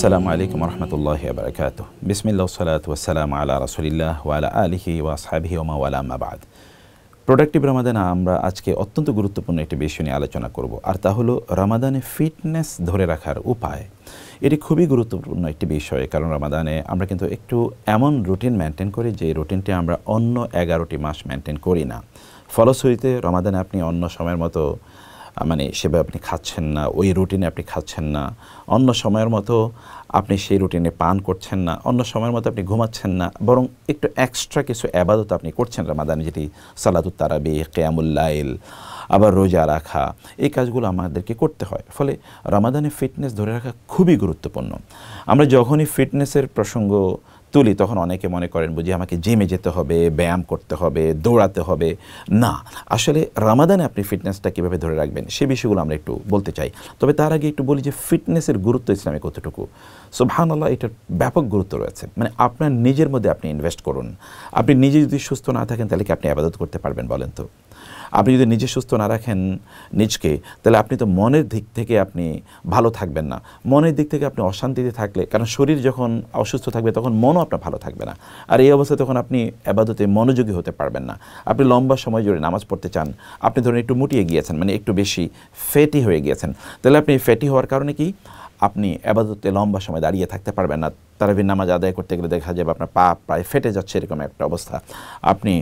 আসসালামু আলাইকুম রহমতুল্লাহি ওয়া বারাকাতুহু। বিসমিল্লাহ ওয়াসসালাতু ওয়াসসালামু আলা রাসূলিল্লাহ ওয়া আলা আলিহি ওয়া আসহাবিহি ওয়া মাওয়ালা, আম্মা বা'দ। প্রোডাক্টিভ রমাদানে আমরা আজকে অত্যন্ত গুরুত্বপূর্ণ একটি বিষয় নিয়ে আলোচনা করব, আর তা হলো রমাদানে ফিটনেস ধরে রাখার উপায়। এটি খুবই গুরুত্বপূর্ণ একটি বিষয়, কারণ রমাদানে আমরা কিন্তু একটু এমন রুটিন মেনটেন করি যে রুটিনটি আমরা অন্য 11টি মাস মেনটেন করি না। ফলশ্রুতিতে রমাদানে আপনি অন্য সময়ের মতো সেভাবে আপনি খাচ্ছেন না, ওই রুটিনে আপনি খাচ্ছেন না, অন্য সময়ের মতো আপনি সেই রুটিনে পান করছেন না, অন্য সময়ের মতো আপনি ঘুমাচ্ছেন না, বরং একটু এক্সট্রা কিছু আবাদত আপনি করছেন রমাদানে, যেটি সালাতুত তারাবিহ, কিয়ামুল লাইল, আবার রোজা রাখা, এই কাজগুলো আমাদেরকে করতে হয়। ফলে রমাদানে ফিটনেস ধরে রাখা খুবই গুরুত্বপূর্ণ। আমরা যখনই ফিটনেসের প্রসঙ্গ তুলি তখন অনেকে মনে করেন বুঝি আমাকে জিমে যেতে হবে, ব্যায়াম করতে হবে, দৌড়াতে হবে। না, আসলে রমাদানে আপনি ফিটনেসটা কীভাবে ধরে রাখবেন সে বিষয়গুলো আমরা একটু বলতে চাই। তবে তার আগে একটু বলি যে ফিটনেসের গুরুত্ব ইসলামে কতটুকু। সুবহানাল্লাহ, এটার ব্যাপক গুরুত্ব রয়েছে। আপনার নিজের মধ্যে আপনি ইনভেস্ট করুন। আপনি নিজে যদি সুস্থ না থাকেন তাহলে কি আপনি ইবাদত করতে পারবেন বলেন তো? আপনি যদি নিজে সুস্থ না রাখেন নিজকে, তাহলে আপনি তো মনের দিক থেকে আপনি ভালো থাকবেন না। মনের দিক থেকে আপনি অশান্তিতে থাকলে, কারণ শরীর যখন অসুস্থ থাকবে তখন মনও আপনার ভালো থাকবে না। আর এই অবস্থায় তখন আপনি ইবাদতে মনোযোগী হতে পারবেন না। আপনি লম্বা সময় জুড়ে নামাজ পড়তে চান, আপনি ধরুন একটু মুটিয়ে গিয়েছেন, একটু বেশি ফ্যাটি হয়ে গিয়েছেন, তাহলে আপনি ফ্যাটি হওয়ার কারণে কি আপনি ইবাদতে লম্বা সময় দাঁড়িয়ে থাকতে পারবেন না। তারাবির নামাজ আদায় করতে গেলে দেখা যাবে আপনার পা প্রায় ফেটে যাচ্ছে, এরকম একটা অবস্থা। আপনি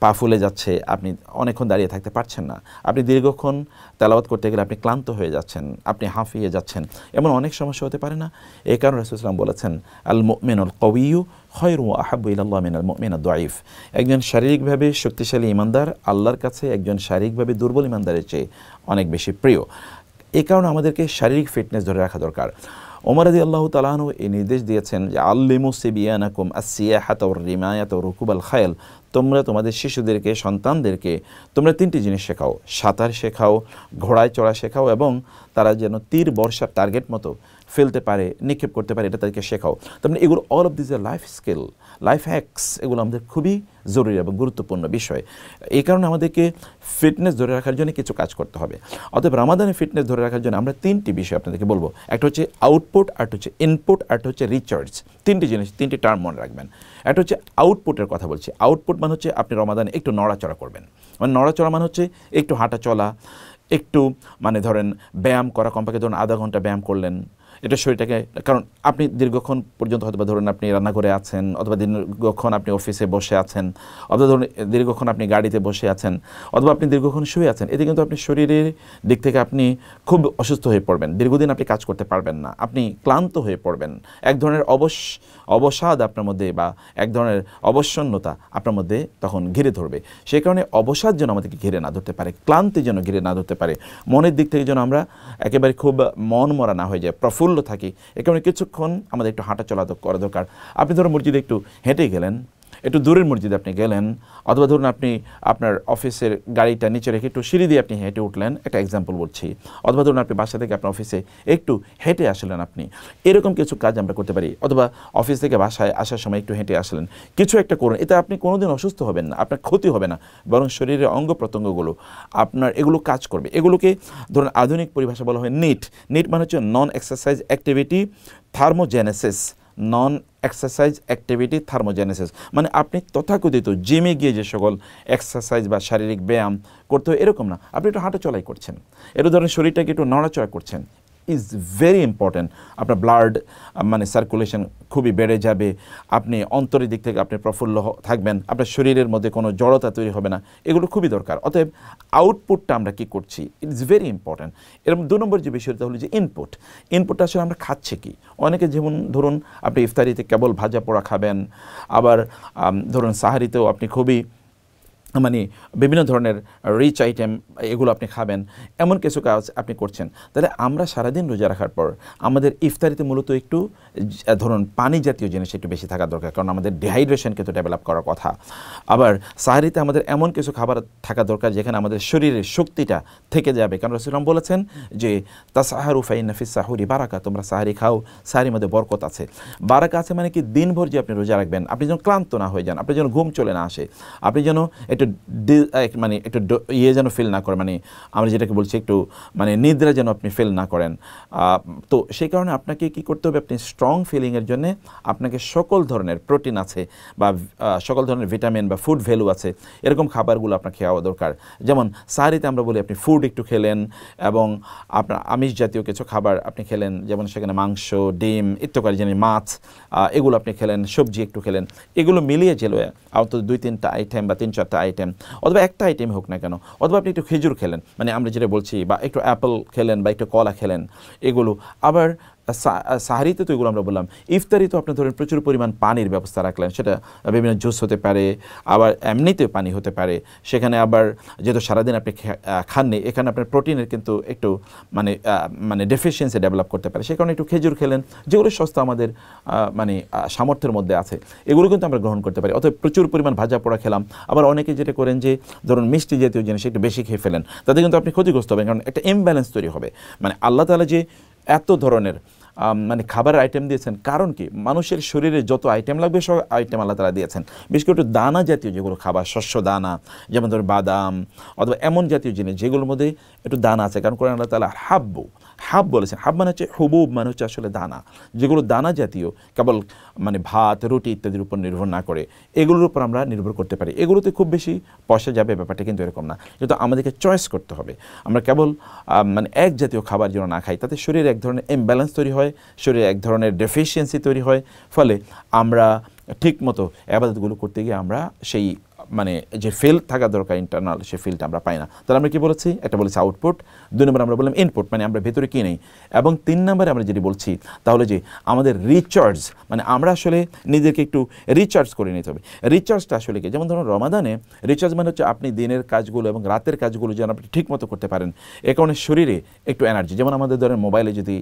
পা ফুলে যাচ্ছে, আপনি অনেকক্ষণ দাঁড়িয়ে থাকতে পারছেন না। আপনি দীর্ঘক্ষণ তেলাওয়াত করতে গেলে আপনি ক্লান্ত হয়ে যাচ্ছেন, আপনি হাঁফিয়ে যাচ্ছেন, এমন অনেক সমস্যা হতে পারে না? এই কারণে রাসূলুল্লাহ সাল্লাল্লাহু আলাইহি ওয়াসাল্লাম বলেছেন, আল মুমিনুল কাওয়িয়্যু খায়রুন ওয়া আহাব্বু ইলাল্লাহ মিনাল মুমিনিদ দাঈফ। একজন শারীরিকভাবে শক্তিশালী ঈমানদার আল্লাহর কাছে একজন শারীরিকভাবে দুর্বল ঈমানদারের চেয়ে অনেক বেশি প্রিয়। এই কারণে আমাদেরকে শারীরিক ফিটনেস ধরে রাখা দরকার। ওমর রাদিয়াল্লাহু তাআলা আনহু এই নির্দেশ দিয়েছেন যে আল্লিমু সিবিয়ানাকুম আস-সিয়াহাতা ওয়ার রিমায়াতা ওয়া রুকুবাল খায়ল। তোমরা তোমাদের শিশুদেরকে, সন্তানদেরকে তোমরা 3টি জিনিস শেখাও: সাঁতার শেখাও, ঘোড়ায় চড়া শেখাও, এবং তারা যেন তীর বর্ষার টার্গেট মতো ফেলতে পারে, নিক্ষেপ করতে পারে, এটা তাদেরকে শেখাও। তার এগুলো all of this are life skill, life hacks, এগুলো আমাদের খুবই জরুরি এবং গুরুত্বপূর্ণ বিষয়। এই কারণে আমাদেরকে ফিটনেস ধরে রাখার জন্য কিছু কাজ করতে হবে। অতএব রমাদানে ফিটনেস ধরে রাখার জন্য আমরা 3টি বিষয় আপনাদেরকে বলবো। একটা হচ্ছে আউটপুট, আরেকটা হচ্ছে ইনপুট, আরেকটা হচ্ছে রিচার্জ। 3টি জিনিস, 3টি টার্ম মনে রাখবেন। একটা হচ্ছে আউটপুটের কথা বলছি। আউটপুট মানে হচ্ছে আপনি রমাদানে একটু নড়াচড়া করবেন। নড়াচড়া মানে হচ্ছে একটু হাঁটা চলা, একটু ধরেন ব্যায়াম করা, কমপক্ষে ধরুন আধা ঘন্টা ব্যায়াম করলেন। এটা শরীরটাকে, কারণ আপনি দীর্ঘক্ষণ পর্যন্ত হয়তো ধরুন আপনি রান্নাঘরে আছেন, অথবা দীর্ঘক্ষণ আপনি অফিসে বসে আছেন, অথবা ধরুন দীর্ঘক্ষণ আপনি গাড়িতে বসে আছেন, অথবা আপনি দীর্ঘক্ষণ শুয়ে আছেন। এতে কিন্তু আপনি শরীরের দিক থেকে আপনি খুব অসুস্থ হয়ে পড়বেন, দীর্ঘদিন আপনি কাজ করতে পারবেন না, আপনি ক্লান্ত হয়ে পড়বেন, এক ধরনের অবসাদ আপনার মধ্যে বা এক ধরনের অবসন্নতা আপনার মধ্যে তখন ঘিরে ধরবে। সেই কারণে অবসাদ যেন আমাদেরকে ঘিরে না ধরতে পারে, ক্লান্তি যেন ঘিরে না ধরতে পারে, মনের দিক থেকে যেন আমরা একেবারে খুব মন মরা না হয়ে যায়, প্রফুল্ল থাকি। এ কারণে কিছুক্ষণ আমাদের একটু হাঁটা চলা করা দরকার। আপনি ধরুন মসজিদে একটু হেঁটে গেলেন, একটু দূরের মসজিদে আপনি গেলেন, অথবা ধরুন আপনি আপনার অফিসের গাড়িটা নিচে রেখে একটু সিঁড়ি দিয়ে আপনি হেঁটে উঠলেন, একটা এক্সাম্পল বলছি, অথবা ধরুন আপনি বাসা থেকে আপনার অফিসে একটু হেঁটে আসলেন, আপনি এরকম কিছু কাজ আমরা করতে পারি। অথবা অফিস থেকে বাসায় আসার সময় একটু হেঁটে আসলেন, কিছু একটা করুন। এতে আপনি কোনোদিন অসুস্থ হবেন না, আপনার ক্ষতি হবে না, বরং শরীরের অঙ্গ প্রত্যঙ্গগুলো আপনার এগুলো কাজ করবে। এগুলোকে ধরুন আধুনিক পরিভাষা বলা হয় নিট। নিট মানে হচ্ছে নন এক্সারসাইজ অ্যাক্টিভিটি থার্মোজেনেসিস। নন এক্সারসাইজ অ্যাক্টিভিটি থার্মোজেনেসিস মানে আপনি তথাকথিত জিমে গিয়ে যে সকল এক্সারসাইজ বা শারীরিক ব্যায়াম করতে হয় এরকম না, আপনি একটু হাঁটা চলাই করছেন, একটু ধরেন শরীরটাকে একটু নড়াচড়া করছেন, ইজ ভেরি ইম্পর্ট্যান্ট। আপনার ব্লাড সার্কুলেশন খুবই বেড়ে যাবে, আপনি অন্তরের দিক থেকে আপনি প্রফুল্ল থাকবেন, আপনার শরীরের মধ্যে কোনো জড়তা তৈরি হবে না, এগুলো খুবই দরকার। অতএব আউটপুটটা আমরা কী করছি, ইট ইজ ভেরি ইম্পর্ট্যান্ট। এরকম 2 নম্বর যে বিষয়টা হলো যে ইনপুট। ইনপুটটা আসলে আমরা খাচ্ছি কি। অনেকে যেমন ধরুন আপনি ইফতারিতে কেবল ভাজা পোড়া খাবেন, আবার ধরুন সাহারিতেও আপনি খুবই বিভিন্ন ধরনের রিচ আইটেম এগুলো আপনি খাবেন, এমন কিছু কাজ আপনি করছেন। তাহলে আমরা সারাদিন রোজা রাখার পর আমাদের ইফতারিতে মূলত একটু ধরুন পানি জাতীয় জিনিস একটু বেশি থাকা দরকার, কারণ আমাদের ডিহাইড্রেশন কিন্তু ডেভেলপ করার কথা। আবার সাহারিতে আমাদের এমন কিছু খাবার থাকা দরকার যেখানে আমাদের শরীরের শক্তিটা থেকে যাবে, কারণ রাসূলুল্লাহ বলেছেন যে তাসাহারু ফাইন্না ফিস সাহুরি বারাকা, তোমরা সাহারি খাও, সাহারির মধ্যে বরকত আছে। বারাকা আছে মানে কি দিনভর যে আপনি রোজা রাখবেন, আপনি যেন ক্লান্ত না হয়ে যান, আপনি যেন ঘুম চলে না আসে, আপনি যেন একটু মানে একটু ইয়ে যেন ফিল না করে, মানে আমরা যেটাকে বলছি একটু মানে নিদ্রা যেন আপনি ফিল না করেন। তো সেই কারণে আপনাকে কি করতে হবে, আপনি স্ট্রং ফিলিংয়ের জন্য আপনাকে সকল ধরনের প্রোটিন আছে বা সকল ধরনের ভিটামিন বা ফুড ভ্যালু আছে এরকম খাবারগুলো আপনার খাওয়া দরকার। যেমন সাহারিতে আমরা বলি আপনি ফুড একটু খেলেন এবং আপনার আমিষ জাতীয় কিছু খাবার আপনি খেলেন, যেমন সেখানে মাংস, ডিম ইত্যাদি, যেন মাছ, এগুলো আপনি খেলেন, সবজি একটু খেলেন, এগুলো মিলিয়ে ছিল অন্তত 2-3টা আইটেম বা 3-4টা আইটেম, অথবা একটা আইটেম হোক না কেন, অথবা আপনি একটু খেজুর খেলেন, মানে আমরা যেটা বলছি, বা একটু অ্যাপেল খেলেন বা একটু কলা খেলেন, এগুলো। আবার সাহারিতে তো এগুলো আমরা বললাম। ইফতারি তো আপনি ধরেন প্রচুর পরিমাণ পানির ব্যবস্থা রাখলেন, সেটা বিভিন্ন জুস হতে পারে, আবার এমনিতে পানি হতে পারে। সেখানে আবার যেহেতু সারাদিন আপনি খাননি, এখানে আপনার প্রোটিনের কিন্তু একটু মানে ডেফিসিয়েন্সি ডেভেলপ করতে পারে, সে কারণে একটু খেজুর খেলেন, যেগুলো সস্তা আমাদের মানে সামর্থ্যের মধ্যে আছে, এগুলো কিন্তু আমরা গ্রহণ করতে পারি। অতএব প্রচুর পরিমাণ ভাজা পোড়া খেলাম। আবার অনেকে যেটা করেন যে ধরুন মিষ্টি জাতীয় জিনিস একটু বেশি খেয়ে ফেলেন, তাতে কিন্তু আপনি ক্ষতিগ্রস্ত হবেন, কারণ একটা ইমব্যালেন্স তৈরি হবে। মানে আল্লাহ তাআলা যে এত ধরনের মানে খাবারের আইটেম দিয়েছেন, কারণ কি মানুষের শরীরে যত আইটেম লাগবে সব আইটেম আল্লাহ তাআলা দিয়েছেন। বিশেষ করে একটু দানা জাতীয় যেগুলো খাবার, শস্য দানা, যেমন ধরুন বাদাম অথবা এমন জাতীয় জিনিস যেগুলোর মধ্যে একটু দানা আছে, কারণ কোরআন আল্লাহ তাআলা হাব বলেছেন। হাব মানে হচ্ছে হুবুব, মানে হচ্ছে আসলে দানা, যেগুলো দানা জাতীয়, কেবল মানে ভাত, রুটি ইত্যাদির উপর নির্ভর না করে এগুলোর উপর আমরা নির্ভর করতে পারি। এগুলোতে খুব বেশি পয়সা যাবে ব্যাপারটা কিন্তু এরকম না, কিন্তু আমাদেরকে চয়েস করতে হবে। আমরা কেবল মানে এক জাতীয় খাবার যেন না খাই, তাতে শরীরে এক ধরনের ইমব্যালেন্স তৈরি হয়, শরীরে এক ধরনের ডেফিসিয়েন্সি তৈরি হয়, ফলে আমরা ঠিকমতো ইবাদতগুলো করতে গিয়ে আমরা সেই মানে যে ফিল থাকা দরকার ইন্টারনাল, সেই ফিলটা আমরা পাই না। তাহলে আমরা কি বলেছি, একটা বলেছি আউটপুট, 2 নম্বর আমরা বললাম ইনপুট, মানে আমরা ভেতরে কি নেই, এবং 3 নম্বরে আমরা যেটি বলছি তাহলে যে আমাদের রিচার্জ, মানে আমরা আসলে নিজেকে একটু রিচার্জ করে নিতে হবে। রিচার্জটা আসলে কি, যেমন ধরুন রমাদানে রিচার্জ মানে হচ্ছে আপনি দিনের কাজগুলো এবং রাতের কাজগুলো যেন আপনি ঠিক মতো করতে পারেন, এ কারণে শরীরে একটু এনার্জি, যেমন আমাদের ধরেন মোবাইলে যদি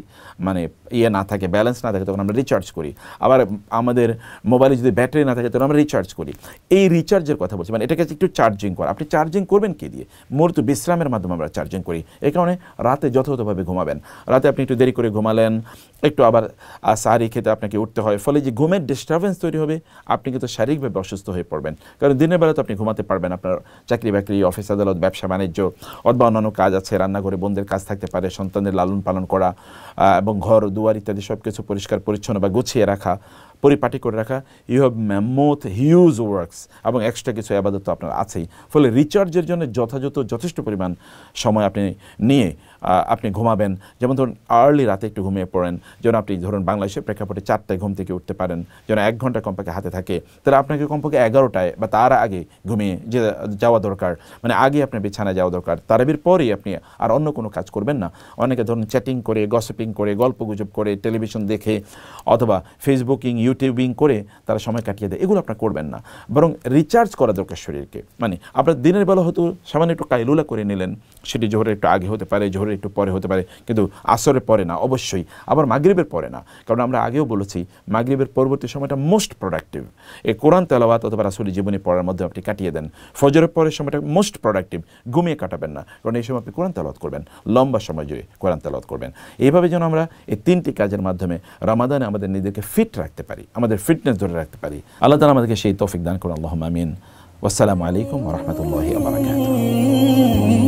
মানে ইয়ে না থাকে, ব্যালেন্স না থাকে, তখন আমরা রিচার্জ করি। আবার আমাদের মোবাইলে যদি ব্যাটারি না থাকে তখন আমরা রিচার্জ করি। এই রিচার্জের কথা বলছি, মানে এটাকে একটু চার্জিং করা। আপনি চার্জিং করবেন কি দিয়ে? মূলত বিশ্রামের মাধ্যমে আমরা চার্জিং করি। এই কারণে রাতে যথাযথভাবে ঘুমাবেন। রাতে আপনি একটু দেরি করে ঘুমালেন, একটু আবার সাহারি খেতে আপনাকে উঠতে হয়, ফলে যে ঘুমের ডিস্টারবেন্স তৈরি হবে, আপনি কিন্তু শারীরিকভাবে অসুস্থ হয়ে পড়বেন। কারণ দিনের বেলা তো আপনি ঘুমাতে পারবেন, আপনার চাকরি বাকরি, অফিস আদালত, ব্যবসা বাণিজ্য অথবা অন্যান্য কাজ আছে, রান্নাঘরে বোনদের কাজ থাকতে পারে, সন্তানদের লালন পালন করা এবং ঘর দুয়ার ইত্যাদি সব কিছু পরিষ্কার পরিচ্ছন্ন বা গুছিয়ে রাখা, পরিপাটি করে রাখা, you have mammoth huge works, এবং এক্সট্রা কিছু আবাদত তো আপনার আছেই। ফলে রিচার্জের জন্য যথেষ্ট পরিমাণ সময় আপনি নিয়ে আপনি ঘুমাবেন। যেমন ধরুন আর্লি রাতে একটু ঘুমিয়ে পড়েন, যেন আপনি ধরুন বাংলাদেশের প্রেক্ষাপটে 4টায় ঘুম থেকে উঠতে পারেন, যেন 1 ঘন্টা কমপক্ষে হাতে থাকে। তাহলে আপনাকে কমপক্ষে 11টায় বা তার আগে ঘুমিয়ে যাওয়া দরকার, মানে আগে আপনার বিছানায় যাওয়া দরকার। তারাবির পরেই আপনি আর অন্য কোনো কাজ করবেন না। অনেকে ধরুন চ্যাটিং করে, গসিপিং করে, গল্পগুজব করে, টেলিভিশন দেখে অথবা ফেসবুকিং, ইউটিউবিং করে তারা সময় কাটিয়ে দেয়, এগুলো আপনার করবেন না। বরং রিচার্জ করা দরকার শরীরকে। মানে আপনার দিনের বেলা হয়তো সামান্য একটু কাইলুলা করে নিলেন, সেটি জোহরের একটু আগে হতে পারে, জোহরের একটু পরে হতে পারে, কিন্তু আসরের পরে না অবশ্যই, আবার মাগরিবের পরে না। কারণ আমরা আগেও বলেছি মাগরিবের পরবর্তী সময়টা মোস্ট প্রোডাক্টিভ। এই কোরআন তেলাওয়াত অথবা রাসূলি জীবনী পড়ার মধ্যে আপনি কাটিয়ে দেন। ফজরের পরের সময়টা মোস্ট প্রোডাক্টিভ, ঘুমিয়ে কাটাবেন না, কারণ এই সময় আপনি কোরআন তেলাওয়াত করবেন, লম্বা সময় জুড়ে কোরআন তেলাওয়াত করবেন। এইভাবে যেন আমরা এই 3টি কাজের মাধ্যমে রমাদানে আমাদের নিজেদেরকে ফিট রাখতে পারি, আমাদের ফিটনেস ধরে রাখতে পারি। আল্লাহ তাআলা আমাদেরকে সেই তৌফিক দান করুন। আল্লাহুম্মা আমিন। ওয়াসসালামু আলাইকুম ওয়া রাহমাতুল্লাহি ওয়া বারাকাতুহু।